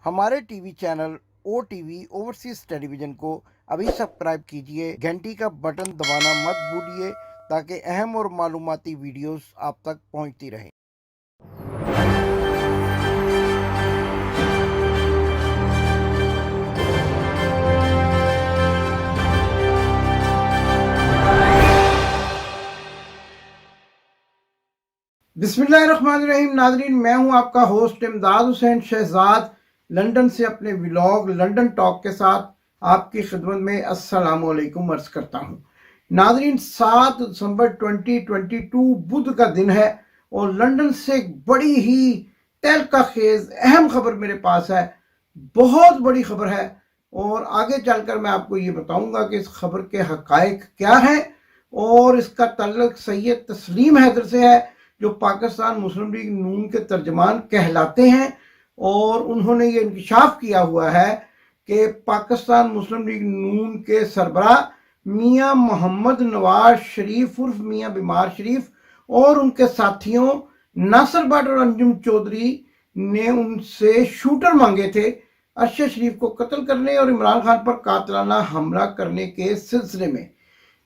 हमारे TV channel ओ TV overseas television को अभी सब्सक्राइब कीजिए, घंटी का बटन दबाना मत भूलिए ताकि अहम और मालूमाती वीडियोस आप तक पहुंचती रहें। बिस्मिल्लाहिर्रहमानिर्रहीम। नाजरीन, मैं हूं आपका होस्ट इमदाद हुसैन शहजाद, लंदन से अपने व्लॉग लंदन टॉक के साथ आपकी खिदमत में अस्सलाम वालेकुम अर्ज करता हूं। नाजरीन, 7 दिसंबर 2022 बुध का दिन है और लंदन से एक बड़ी ही तहलका खेज अहम खबर मेरे पास है। बहुत बड़ी खबर है और आगे चलकर मैं आपको ये बताऊंगा कि इस खबर के हकायक क्या हैं और इसका ताल्लुक सैयद तस्लीम हैदर से है, जो पाकिस्तान मुस्लिम लीग नून के तर्जमान कहलाते हैं। और उन्होंने ये इंकशाफ किया हुआ है कि पाकिस्तान मुस्लिम लीग नून के सरबरा मियां मोहम्मद नवाज शरीफ उर्फ मियां बीमार शरीफ और उनके साथियों नासिर भट्ट और अंजुम चौधरी ने उनसे शूटर मांगे थे अरशद शरीफ को कत्ल करने और इमरान खान पर कातलाना हमला करने के सिलसिले में।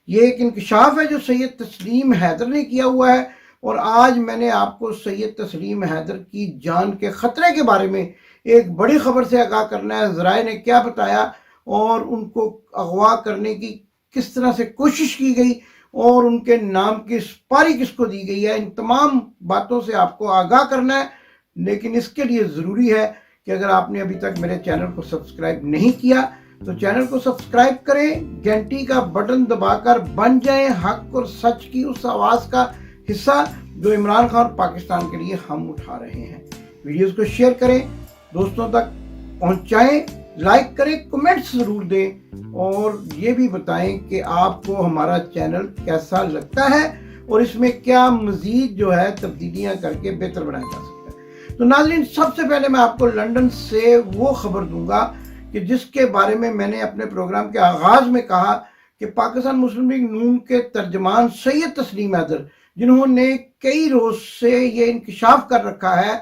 ये एक इंकशाफ है जो सैयद तस्लीम हैदर ने किया हुआ है और आज मैंने आपको सैयद तस्लीम हैदर की जान के खतरे के बारे में एक बड़ी खबर से आगाह करना है। ज़राए ने क्या बताया और उनको अगवा करने की किस तरह से कोशिश की गई और उनके नाम की सुपारी किसको दी गई है, इन तमाम बातों से आपको आगाह करना है। लेकिन इसके लिए ज़रूरी है कि अगर आपने अभी तक मेरे चैनल को सब्सक्राइब नहीं किया तो चैनल को सब्सक्राइब करें, घंटी का बटन दबाकर बन जाएं हक और सच की उस आवाज़ का हिस्सा जो इमरान खान और पाकिस्तान के लिए हम उठा रहे हैं। वीडियोस को शेयर करें, दोस्तों तक पहुंचाएं, लाइक करें, कमेंट्स ज़रूर दें और ये भी बताएं कि आपको हमारा चैनल कैसा लगता है और इसमें क्या मज़ीद जो है तब्दीलियां करके बेहतर बनाया जा सकता है। तो नाज़रीन, सबसे पहले मैं आपको लंदन से वो खबर दूंगा कि जिसके बारे में मैंने अपने प्रोग्राम के आगाज़ में कहा कि पाकिस्तान मुस्लिम लीग नून के तर्जमान सैयद तस्लीम हैदर, जिन्होंने कई रोज से ये इंकशाफ कर रखा है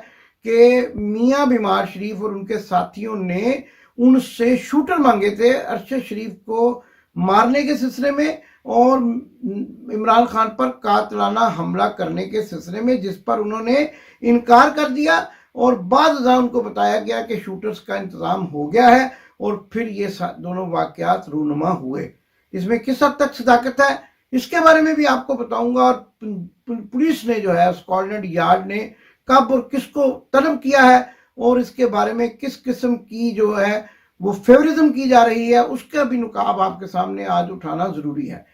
कि मियां बीमार शरीफ और उनके साथियों ने उनसे शूटर मांगे थे अरशद शरीफ को मारने के सिलसिले में और इमरान खान पर कातलाना हमला करने के सिलसिले में, जिस पर उन्होंने इनकार कर दिया और बाद उनको बताया गया कि शूटर्स का इंतजाम हो गया है और फिर ये दोनों वाकयात रूनुमा हुए। इसमें किस हद तक सदाकत है इसके बारे में भी आपको बताऊंगा और पुलिस ने जो है स्कॉटलैंड यार्ड ने कब और किसको तलब किया है और इसके बारे में किस किस्म की जो है वो फेवरिज्म की जा रही है उसका भी नुकाब आपके सामने आज उठाना जरूरी है।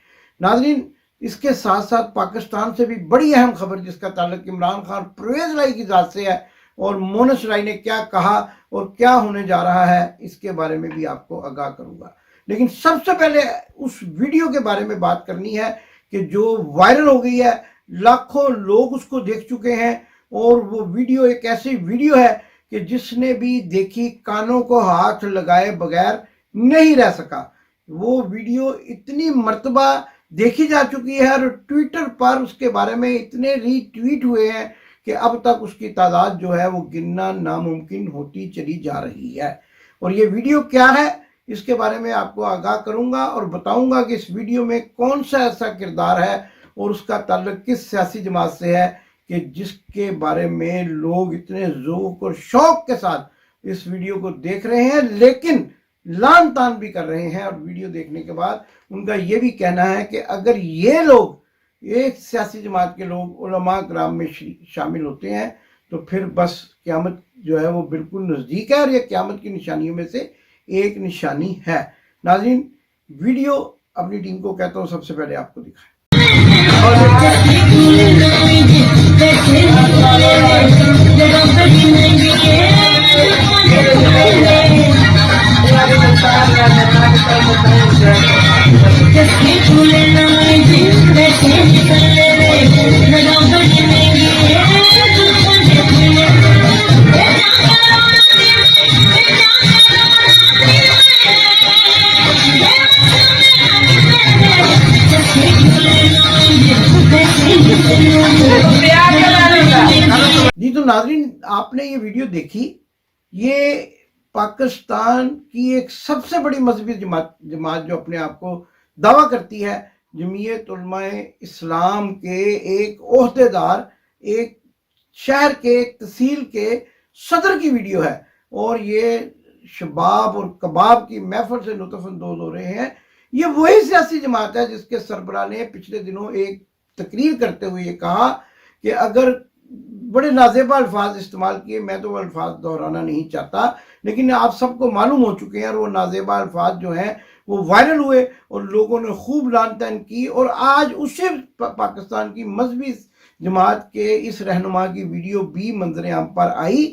नाज़रीन, इसके साथ साथ पाकिस्तान से भी बड़ी अहम खबर जिसका ताल्लुक इमरान खान परवेज लाई की जात से है और मोनस राय ने क्या कहा और क्या होने जा रहा है इसके बारे में भी आपको आगाह करूंगा। लेकिन सबसे पहले उस वीडियो के बारे में बात करनी है कि जो वायरल हो गई है, लाखों लोग उसको देख चुके हैं और वो वीडियो एक ऐसी वीडियो है कि जिसने भी देखी कानों को हाथ लगाए बगैर नहीं रह सका। वो वीडियो इतनी मर्तबा देखी जा चुकी है और ट्विटर पर उसके बारे में इतने रीट्वीट हुए हैं कि अब तक उसकी तादाद जो है वो गिनना नामुमकिन होती चली जा रही है। और ये वीडियो क्या है इसके बारे में आपको आगाह करूंगा और बताऊंगा कि इस वीडियो में कौन सा ऐसा किरदार है और उसका ताल्लुक किस सियासी जमात से है कि जिसके बारे में लोग इतने ज़ौक़ और शौक के साथ इस वीडियो को देख रहे हैं, लेकिन लान तान भी कर रहे हैं। और वीडियो देखने के बाद उनका ये भी कहना है कि अगर ये लोग एक सियासी जमात के लोग उलमा कराम में शामिल होते हैं तो फिर बस क़यामत जो है वो बिल्कुल नज़दीक है और ये क़यामत की निशानियों में से एक निशानी है। नाज़रीन, वीडियो अपनी टीम को कहता हूँ सबसे पहले आपको दिखाएं। जी तो नाज़रीन, आपने ये वीडियो देखी, ये पाकिस्तान की एक सबसे बड़ी मजहबी जमात जो अपने आप को दावा करती है, जमीयत उलमाए इस्लाम के एक ओहदेदार, एक शहर के, एक तहसील के सदर की वीडियो है, और ये शबाब और कबाब की महफिल से लुत्फ़अंदोज़ हो रहे हैं। ये वही सियासी जमात है जिसके सरबराह ने पिछले दिनों एक तकरीर करते हुए ये कहा कि अगर, बड़े नाज़ेबा अल्फाज इस्तेमाल किए, मैं तो वो अल्फाज दोहराना नहीं चाहता, लेकिन आप सबको मालूम हो चुके हैं, और वो नाज़ेबा अल्फाज जो हैं वो वायरल हुए और लोगों ने खूब लानतान की। और आज उसे पाकिस्तान की मजहबी जमात के इस रहनुमा की वीडियो भी मंजर आम पर आई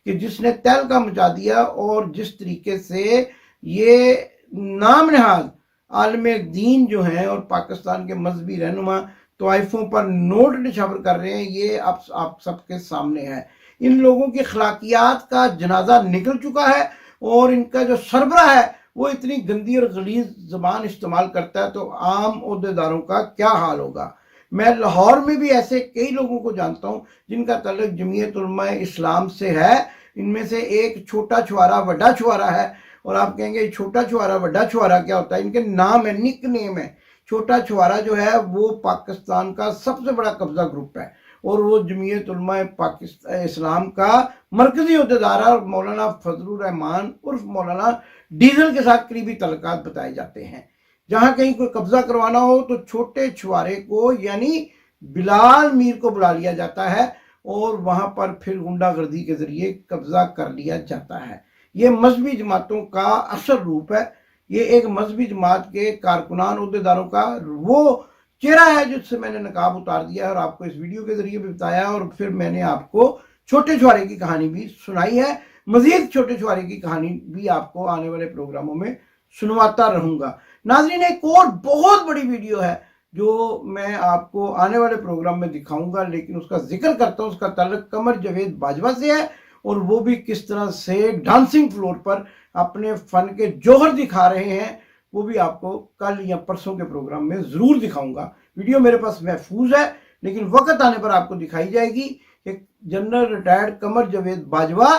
कि जिसने तहलका मचा दिया, और जिस तरीके से ये नाम नहाद आलम दीन जो हैं और पाकिस्तान के मजहबी रहनुमा तवाइफों पर नोट निशावर कर रहे हैं, ये आप सबके सामने है। इन लोगों की अखलाकियात का जनाजा निकल चुका है, और इनका जो सरबराह है वो इतनी गंदी और गलीज ज़बान इस्तेमाल करता है, तो आम ओहदेदारों का क्या हाल होगा। मैं लाहौर में भी ऐसे कई लोगों को जानता हूँ जिनका ताल्लुक जमीयत उलमाए इस्लाम से है। इनमें से एक छोटा छुआरा बड़ा छुआरा है, और आप कहेंगे छोटा छुआरा बड़ा छुआरा क्या होता है? इनके नाम है, निक नेम है। छोटा छुआरा जो है वो पाकिस्तान का सबसे बड़ा कब्जा ग्रुप है, और वो जमीयत उलमाए पाकिस्तान इस्लाम का मरकजी ओहदेदार है, और मौलाना फजलुर रहमान उर्फ मौलाना डीजल के साथ करीबी तल्लुकात बताए जाते हैं। जहां कहीं कोई कब्जा करवाना हो तो छोटे छुआरे को, यानी बिलाल मीर को बुला लिया जाता है, और वहां पर फिर गुंडागर्दी के जरिए कब्जा कर लिया जाता है। ये मजहबी जमातों का असल रूप है। ये एक मजहबी जमात के कारकुनान ओहदेदारों का वो चेहरा है जिससे मैंने नकाब उतार दिया है, और आपको इस वीडियो के जरिए भी बताया, और फिर मैंने आपको छोटे छुआरे की कहानी भी सुनाई है। मजीद छोटे छुआरे की कहानी भी आपको आने वाले प्रोग्रामों में सुनवाता रहूंगा। नाज़रीन, एक और बहुत बड़ी वीडियो है जो मैं आपको आने वाले प्रोग्राम में दिखाऊंगा, लेकिन उसका जिक्र करता हूँ। उसका ताल्लुक कमर जावेद बाजवा से है, और वो भी किस तरह से डांसिंग फ्लोर पर अपने फन के जौहर दिखा रहे हैं, वो भी आपको कल या परसों के प्रोग्राम में ज़रूर दिखाऊंगा। वीडियो मेरे पास महफूज है, लेकिन वक्त आने पर आपको दिखाई जाएगी। एक जनरल रिटायर्ड कमर जावेद बाजवा,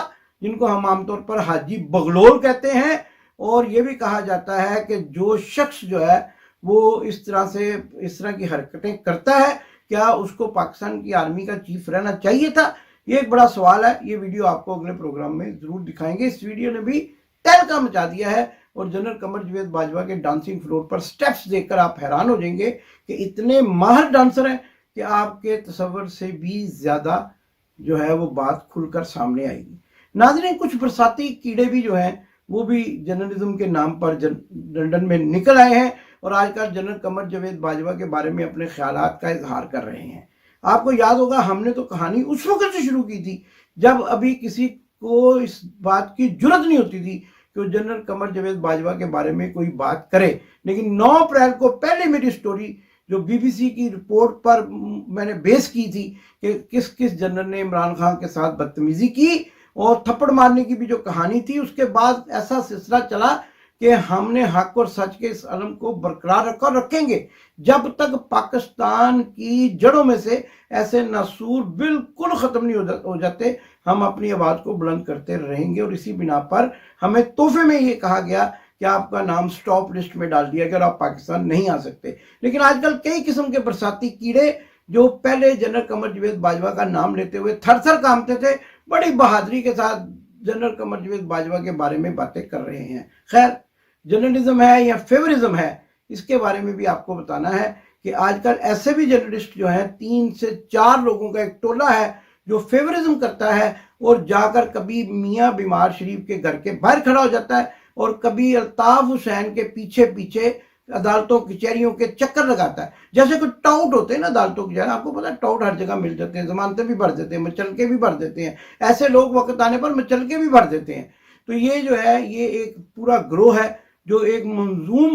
जिनको हम आमतौर पर हाजी बगलोल कहते हैं, और ये भी कहा जाता है कि जो शख्स जो है वो इस तरह की हरकतें करता है, क्या उसको पाकिस्तान की आर्मी का चीफ रहना चाहिए था? ये एक बड़ा सवाल है। ये वीडियो आपको अगले प्रोग्राम में जरूर दिखाएंगे। इस वीडियो ने भी तहलका मचा दिया है, और जनरल कमर जावेद बाजवा के डांसिंग फ्लोर पर स्टेप्स देखकर आप हैरान हो जाएंगे कि इतने माहिर डांसर हैं कि आपके तसव्वुर से भी ज्यादा जो है वो बात खुलकर सामने आएगी। नाज़रीन, कुछ बरसाती कीड़े भी जो हैं वो भी जर्नलिज्म के नाम पर लंदन में निकल आए हैं, और आजकल जनरल कमर जावेद बाजवा के बारे में अपने ख्यालात का इजहार कर रहे हैं। आपको याद होगा, हमने तो कहानी उस वक्त से शुरू की थी जब अभी किसी को इस बात की जुर्रत नहीं होती थी कि जनरल कमर जावेद बाजवा के बारे में कोई बात करे। लेकिन 9 अप्रैल को पहले मेरी स्टोरी जो बीबीसी की रिपोर्ट पर मैंने बेस की थी कि किस किस जनरल ने इमरान खान के साथ बदतमीजी की और थप्पड़ मारने की भी जो कहानी थी, उसके बाद ऐसा सिलसिला चला कि हमने हक और सच के इस अलम को बरकरार रखा और रखेंगे जब तक पाकिस्तान की जड़ों में से ऐसे नासूर बिल्कुल ख़त्म नहीं हो जाते। हम अपनी आवाज़ को बुलंद करते रहेंगे, और इसी बिना पर हमें तोहफे में ये कहा गया कि आपका नाम स्टॉप लिस्ट में डाल दिया गया और आप पाकिस्तान नहीं आ सकते। लेकिन आजकल कई किस्म के बरसाती कीड़े जो पहले जनरल कमर जावेद बाजवा का नाम लेते हुए थर थर कांपते थे, बड़ी बहादुरी के साथ जनरल कमर जावेद बाजवा के बारे में बातें कर रहे हैं। खैर, जर्नलिज्म है या फेवरिज्म है, इसके बारे में भी आपको बताना है कि आजकल ऐसे भी जर्नलिस्ट जो हैं, 3 से 4 लोगों का एक टोला है जो फेवरिज्म करता है, और जाकर कभी मियाँ बीमार शरीफ के घर के बाहर खड़ा हो जाता है, और कभी अल्ताफ हुसैन के पीछे पीछे अदालतों कचहरियों के चक्कर लगाता है। जैसे कुछ टाउट होते हैं ना अदालतों की, आपको पता है टाउट हर जगह मिल जाते हैं, जमानतें भी भर देते हैं, मचलके भी भर देते हैं। ऐसे लोग वक्त आने पर मचलके भी भर देते हैं। तो ये जो है, ये एक पूरा ग्रोह है जो एक मंजूम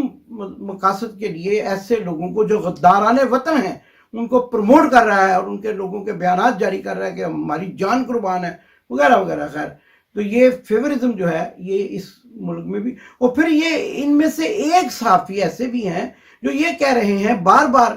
मकासद के लिए ऐसे लोगों को जो गद्दाराने वतन हैं उनको प्रमोट कर रहा है, और उनके लोगों के बयानात जारी कर रहा है कि हमारी जान कुर्बान है वगैरह वगैरह। खैर, तो ये फेवरिज्म जो है ये इस मुल्क में भी, और फिर ये इनमें से एक साफी ऐसे भी हैं जो ये कह रहे हैं बार बार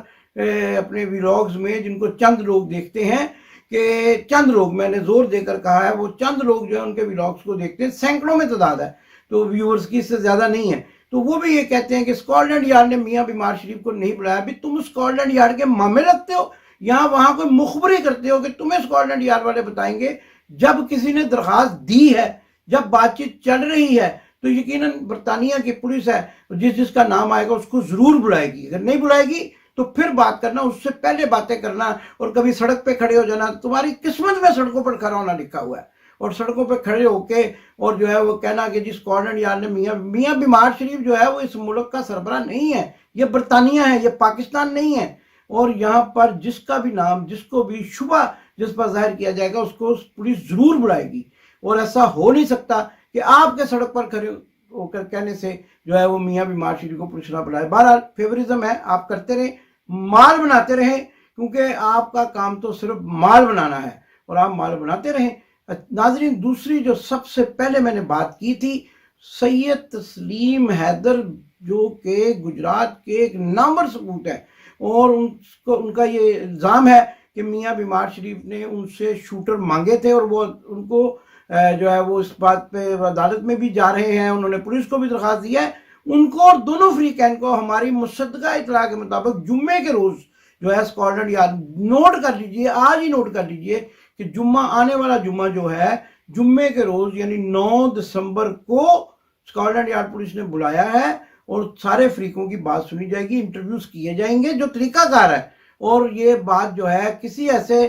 अपने व्लॉग्स में, जिनको चंद लोग देखते हैं, کہ چند لوگ، میں نے زور دے کر کہا ہے، وہ چند لوگ جو ہے ان کے ولاگس کو دیکھتے ہیں، سینکڑوں میں تعداد ہے، تو ویورز کی اس سے زیادہ نہیں ہے، تو وہ بھی یہ کہتے ہیں کہ اسکاٹ لینڈ یارڈ نے میاں بیمار شریف کو نہیں بلایا۔ بھی تم اسکاٹ لینڈ یارڈ کے مامے لگتے ہو، یہاں وہاں کوئی مخبری کرتے ہو کہ تمہیں اسکاٹ لینڈ یارڈ والے بتائیں گے؟ جب کسی نے درخواست دی ہے، جب بات چیت چل رہی ہے، تو یقیناً برطانیہ کی پولیس ہے، جس کا نام آئے گا اس کو ضرور بلائے گی۔ اگر نہیں بلائے گی تو پھر بات کرنا، اس سے پہلے باتیں کرنا، اور کبھی سڑک پہ کھڑے ہو جانا۔ تمہاری قسمت میں سڑکوں پر کھڑا ہونا لکھا ہوا ہے، اور سڑکوں پہ کھڑے ہو کے اور جو ہے وہ کہنا کہ جی اسکاٹ لینڈ یارڈ نے میاں بیمار شریف جو ہے وہ اس ملک کا سربراہ نہیں ہے، یہ برطانیہ ہے، یہ پاکستان نہیں ہے، اور یہاں پر جس کا بھی نام، جس کو بھی شبہ جس پر ظاہر کیا جائے گا، اس کو پولیس ضرور بلائے گی۔ اور ایسا ہو نہیں سکتا کہ آپ کے سڑک پر کھڑے ہو کر کہنے سے جو ہے وہ میاں بیمار شریف کو پولیس نہ بلائے۔ بہرحال فیوریزم ہے، آپ کرتے رہیں، مال بناتے رہیں، کیونکہ آپ کا کام تو صرف مال بنانا ہے، اور آپ مال بناتے رہیں۔ ناظرین، دوسری جو سب سے پہلے میں نے بات کی تھی، سید تسلیم حیدر جو کہ گجرات کے ایک نامور ثبوت ہے، اور ان کا یہ الزام ہے کہ میاں بیمار شریف نے ان سے شوٹر مانگے تھے، اور وہ ان کو جو ہے وہ اس بات پہ عدالت میں بھی جا رہے ہیں، انہوں نے پولیس کو بھی درخواست دی ہے، ان کو اور دونوں فریقین کو ہماری مصدقہ اطلاع کے مطابق جمعے کے روز جو ہے اسکاٹ لینڈ یارڈ، نوٹ کر لیجئے، آج ہی نوٹ کر لیجئے کہ جمعہ، آنے والا جمعہ جو ہے، جمعے کے روز یعنی 9 دسمبر کو اسکاٹ لینڈ یارڈ پولیس نے بلایا ہے، اور سارے فریقوں کی بات سنی جائے گی، انٹرویوز کیے جائیں گے جو طریقہ کار ہے، اور یہ بات جو ہے کسی ایسے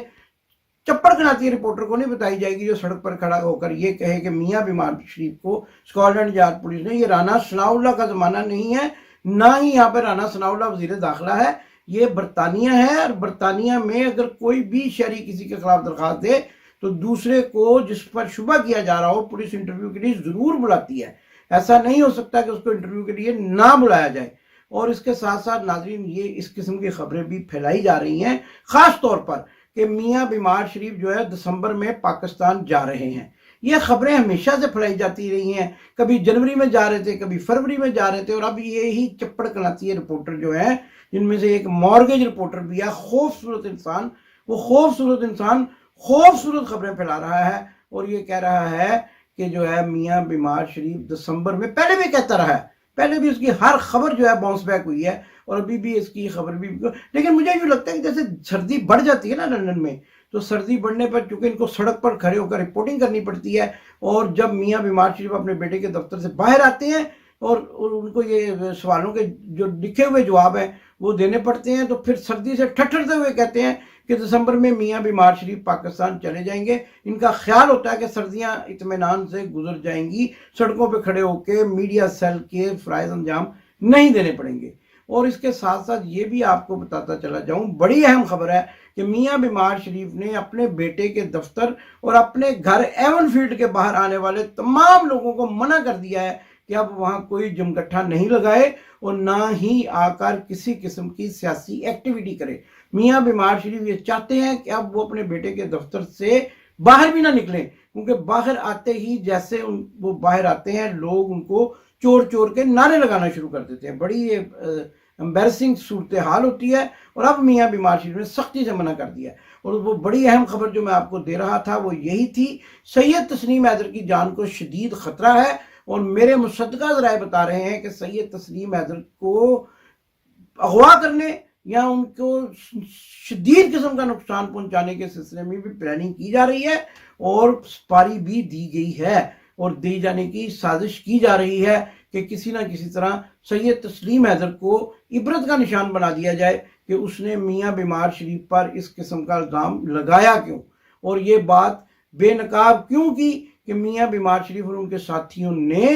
چپڑ کناتی رپورٹر کو نہیں بتائی جائے گی جو سڑک پر کھڑا ہو کر یہ کہے کہ میاں بیمار شریف کو اسکاٹ لینڈ یارڈ پولیس نے، یہ رانا ثناء اللہ کا زمانہ نہیں ہے، نہ ہی یہاں پہ رانا ثناء اللہ وزیر داخلہ ہے، یہ برطانیہ ہے، اور برطانیہ میں اگر کوئی بھی شہری کسی کے خلاف درخواست دے تو دوسرے کو جس پر شبہ کیا جا رہا ہو پولیس انٹرویو کے لیے ضرور بلاتی ہے۔ ایسا نہیں ہو سکتا کہ اس کو انٹرویو کے لیے نہ بلایا جائے۔ اور اس کے ساتھ ساتھ ناظرین، یہ اس قسم کی خبریں بھی پھیلائی جا رہی ہیں، خاص طور پر کہ میاں بیمار شریف جو ہے دسمبر میں پاکستان جا رہے ہیں۔ یہ خبریں ہمیشہ سے پھیلائی جاتی رہی ہیں، کبھی جنوری میں جا رہے تھے، کبھی فروری میں جا رہے تھے، اور اب یہی چپڑ کناتی رپورٹر جو ہیں، جن میں سے ایک مارگیج رپورٹر بھی ہے، خوبصورت انسان، وہ خوبصورت انسان خوبصورت خبریں پھیلا رہا ہے، اور یہ کہہ رہا ہے کہ جو ہے میاں بیمار شریف دسمبر میں، پہلے بھی کہتا رہا ہے، پہلے بھی اس کی ہر خبر جو ہے باؤنس بیک ہوئی ہے، اور ابھی بھی اس کی خبر بھی، لیکن مجھے یوں لگتا ہے کہ جیسے سردی بڑھ جاتی ہے نا لندن میں، تو سردی بڑھنے پر چونکہ ان کو سڑک پر کھڑے ہو کر رپورٹنگ کرنی پڑتی ہے، اور جب میاں بیمار شریف اپنے بیٹے کے دفتر سے باہر آتے ہیں اور ان کو یہ سوالوں کے جو لکھے ہوئے جواب ہیں وہ دینے پڑتے ہیں، تو پھر سردی سے ٹھٹھرتے ہوئے کہتے ہیں کہ دسمبر میں میاں بیمار شریف پاکستان چلے جائیں گے۔ ان کا خیال ہوتا ہے کہ سردیاں اطمینان سے گزر جائیں گی، سڑکوں پہ کھڑے ہو کے میڈیا سیل کے فرائض انجام نہیں دینے پڑیں گے۔ اور اس کے ساتھ ساتھ یہ بھی آپ کو بتاتا چلا جاؤں، بڑی اہم خبر ہے کہ میاں بیمار شریف نے اپنے بیٹے کے دفتر اور اپنے گھر ایون فیلڈ کے باہر آنے والے تمام لوگوں کو منع کر دیا ہے کہ اب وہاں کوئی جمگٹھا نہیں لگائے، اور نہ ہی آ کر کسی قسم کی سیاسی ایکٹیویٹی کرے۔ میاں بیمار شریف یہ چاہتے ہیں کہ اب وہ اپنے بیٹے کے دفتر سے باہر بھی نہ نکلیں، کیونکہ باہر آتے ہی جیسے وہ باہر آتے ہیں، لوگ ان کو چور چور کے نعرے لگانا شروع کر دیتے ہیں۔ بڑی امبیرسنگ صورتحال ہوتی ہے، اور اب میاں بیمار شریف نے سختی سے منع کر دیا ہے۔ اور وہ بڑی اہم خبر جو میں آپ کو دے رہا تھا وہ یہی تھی، سید تسلیم حیدر کی جان کو شدید خطرہ ہے، اور میرے مصدقہ ذرائع بتا رہے ہیں کہ سید تسلیم حیدر کو اغوا کرنے یا ان کو شدید قسم کا نقصان پہنچانے کے سلسلے میں بھی پلاننگ کی جا رہی ہے، اور سپاری بھی دی گئی ہے، اور دی جانے کی سازش کی جا رہی ہے کہ کسی نہ کسی طرح سید تسلیم حیدر کو عبرت کا نشان بنا دیا جائے کہ اس نے میاں بیمار شریف پر اس قسم کا الزام لگایا کیوں، اور یہ بات بے نقاب کیوں کی کہ میاں بیمار شریف اور ان کے ساتھیوں نے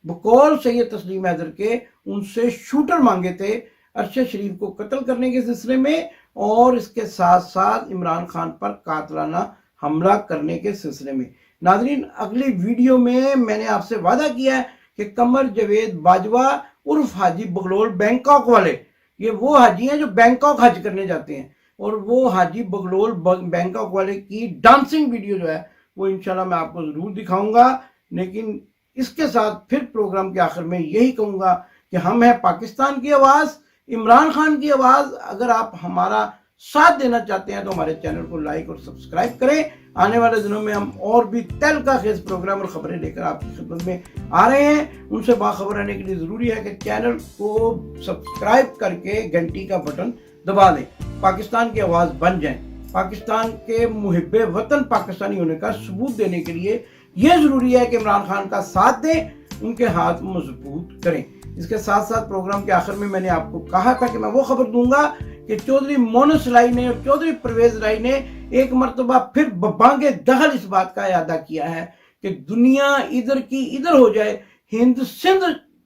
بقول سید تسلیم حیدر کے ان سے شوٹر مانگے تھے ارشد شریف کو قتل کرنے کے سلسلے میں، اور اس کے ساتھ ساتھ عمران خان پر قاتلانہ حملہ کرنے کے سلسلے میں۔ ناظرین، اگلی ویڈیو میں نے آپ سے وعدہ کیا ہے کہ قمر جاوید باجوہ عرف حاجی بغلول بینکاک والے، یہ وہ حاجی ہیں جو بینکاک حج کرنے جاتے ہیں، اور وہ حاجی بغلول بینکاک والے کی ڈانسنگ ویڈیو جو ہے وہ انشاءاللہ میں آپ کو ضرور دکھاؤں گا۔ لیکن اس کے ساتھ پھر پروگرام کے آخر میں یہی کہوں گا کہ ہم ہیں پاکستان کی آواز، عمران خان کی آواز۔ اگر آپ ہمارا साथ देना चाहते हैं तो हमारे चैनल को लाइक और सब्सक्राइब करें। आने वाले दिनों में हम और भी तहलका खेज प्रोग्राम और खबरें लेकर आपकी खिदमत में आ रहे हैं। उनसे बाखबर रहने के लिए ज़रूरी है कि चैनल को सब्सक्राइब करके घंटी का बटन दबा दें, पाकिस्तान की आवाज़ बन जाएं। पाकिस्तान के मुहिब्बे वतन पाकिस्तानी होने का सबूत देने के लिए ये ज़रूरी है कि इमरान खान का साथ दें, उनके हाथ मजबूत करें। इसके साथ साथ प्रोग्राम के आखिर में मैंने आपको कहा था कि मैं वो खबर दूंगा कि चौधरी मोनस लाई ने और चौधरी परवेज लाई ने एक मरतबा फिर बबांगे दखल इस बात का इरादा किया है कि दुनिया इधर की इधर हो जाए, हिंद सिंध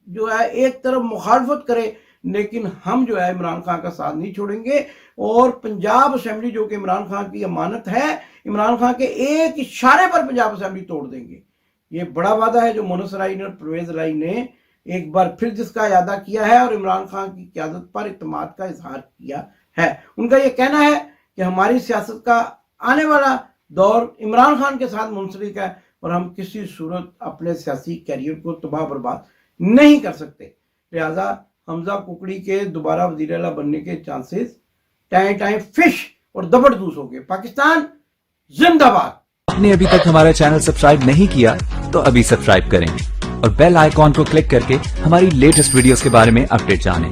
जो है एक तरफ मुखालफत करे, लेकिन हम जो है इमरान खान का साथ नहीं छोड़ेंगे। और पंजाब असेंबली जो कि इमरान खान की अमानत है, इमरान खान के एक इशारे पर पंजाब असेंबली तोड़ देंगे। ये बड़ा वादा है जो मोनस लाई ने और परवेज लाई ने एक बार फिर जिसका इरादा किया है और इमरान खान की क़यादत पर इत्मीनान का इजहार किया है। उनका ये कहना है कि हमारी सियासत का आने वाला दौर इमरान खान के साथ मुंसलिक है और हम किसी सूरत अपने सियासी कैरियर को तबाह बर्बाद नहीं कर सकते। लिहाजा हमजा कुकड़ी के दोबारा वज़ीर आला बनने के चांसेस टाइम फिश और दबड़दूस हो गए। पाकिस्तान जिंदाबाद। आपने अभी तक हमारा चैनल सब्सक्राइब नहीं किया तो अभी सब्सक्राइब करें और बेल आइकॉन को क्लिक करके हमारी लेटेस्ट वीडियोस के बारे में अपडेट जानें।